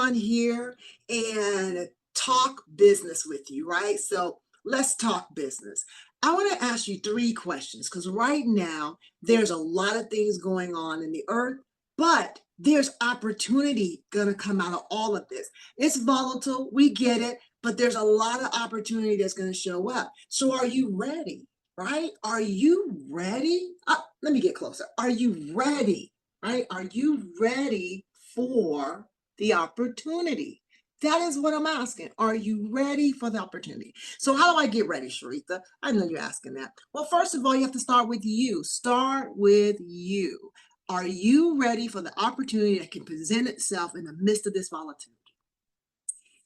on here and talk business with you, right? So let's talk business. I want to ask you three questions because right now there's a lot of things going on in the earth, but there's opportunity going to come out of all of this. It's volatile, we get it, but there's a lot of opportunity that's going to show up. So are you ready? Right? Are you ready? Let me get closer. Are you ready? Right? Are you ready for the opportunity? That is what I'm asking. Are you ready for the opportunity? So how do I get ready, Sharitha? I know you're asking that. Well, first of all, you have to start with you. Start with you. Are you ready for the opportunity that can present itself in the midst of this volatility?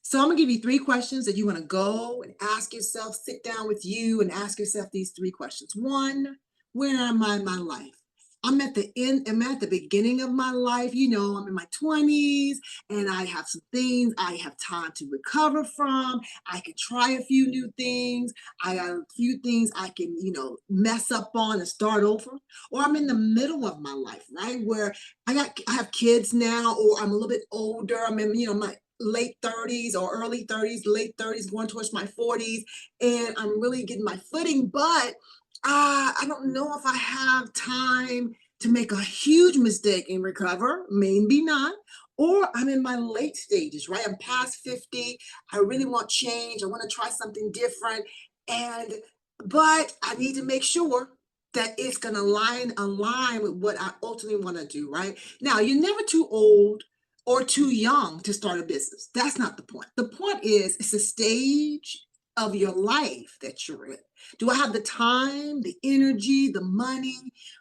So I'm gonna give you three questions that you want to go and ask yourself, sit down with you and ask yourself these three questions. One, where am I in my life? I'm at the end, I'm at the beginning of my life. You know, I'm in my 20s and I have some things I have time to recover from. I can try a few new things. I got a few things I can, mess up on and start over. Or I'm in the middle of my life, right? Where I have kids now, or I'm a little bit older. I'm in, my late 30s or early 30s, late 30s, going towards my 40s, and I'm really getting my footing, but I don't know if I have time to make a huge mistake and recover, maybe not. Or I'm in my late stages, right? I'm past 50. I really want change. I want to try something different. But I need to make sure that it's going to align with what I ultimately want to do, right? Now, you're never too old or too young to start a business. That's not the point. The point is it's a stage of your life that you're in. Do I have the time, the energy, the money?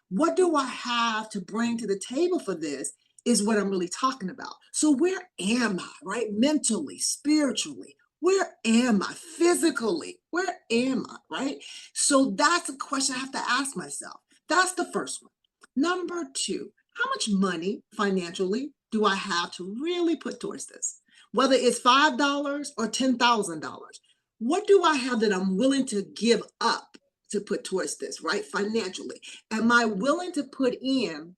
What do I have to bring to the table for this is what I'm really talking about. So where am I, right? Mentally, spiritually, where am I? Physically, where am I, right? So that's a question I have to ask myself. That's the first one. Number two, how much money financially do I have to really put towards this? Whether it's $5 or $10,000, what do I have that I'm willing to give up to put towards this, right? Financially. Am I willing to put in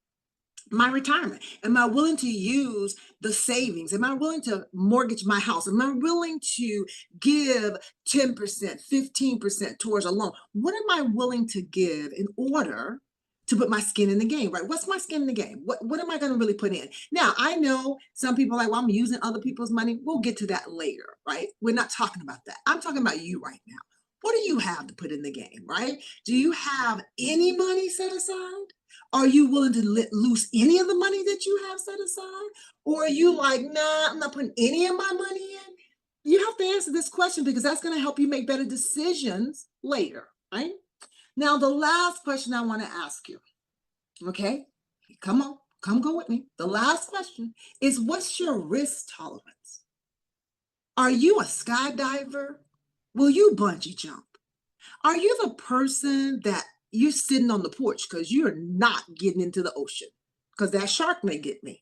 my retirement? Am I willing to use the savings? Am I willing to mortgage my house? Am I willing to give 10%, 15% towards a loan? What am I willing to give in order to put my skin in the game, right? What's my skin in the game? What am I going to really put in? Now, I know some people are like, well, I'm using other people's money. We'll get to that later, right? We're not talking about that. I'm talking about you right now. What do you have to put in the game, right? Do you have any money set aside? Are you willing to let loose any of the money that you have set aside? Or are you like, nah, I'm not putting any of my money in? You have to answer this question because that's going to help you make better decisions later, right? Now, the last question I want to ask you, okay? Come on, come go with me. The last question is, what's your risk tolerance? Are you a skydiver? Will you bungee jump? Are you the person that you're sitting on the porch because you're not getting into the ocean because that shark may get me?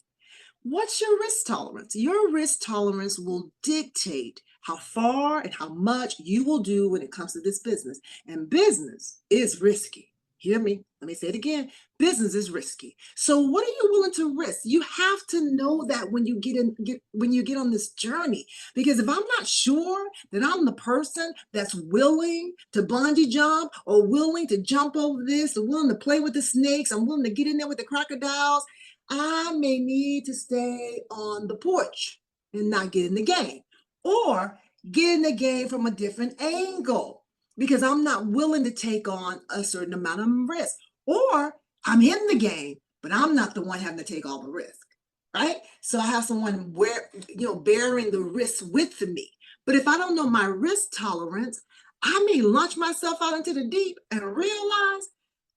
What's your risk tolerance? Your risk tolerance will dictate how far and how much you will do when it comes to this business. And business is risky. Hear me? Let me say it again. Business is risky. So what are you willing to risk? You have to know that when you get on this journey. Because if I'm not sure that I'm the person that's willing to bungee jump or willing to jump over this or willing to play with the snakes, I'm willing to get in there with the crocodiles, I may need to stay on the porch and not get in the game, or get in the game from a different angle because I'm not willing to take on a certain amount of risk. Or I'm in the game, but I'm not the one having to take all the risk, right? So I have someone bearing the risk with me. But if I don't know my risk tolerance, I may launch myself out into the deep and realize,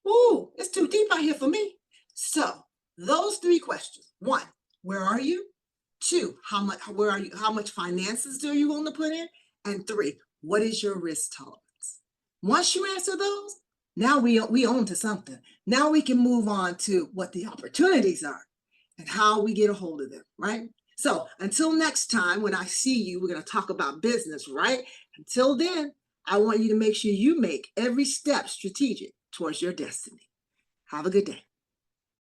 ooh, it's too deep out here for me. So those three questions. One, where are you? Two, where are you? How much finances do you want to put in? And three, what is your risk tolerance? Once you answer those, now we own to something. Now we can move on to what the opportunities are and how we get a hold of them, right? So until next time, when I see you, we're going to talk about business, right? Until then, I want you to make sure you make every step strategic towards your destiny. Have a good day.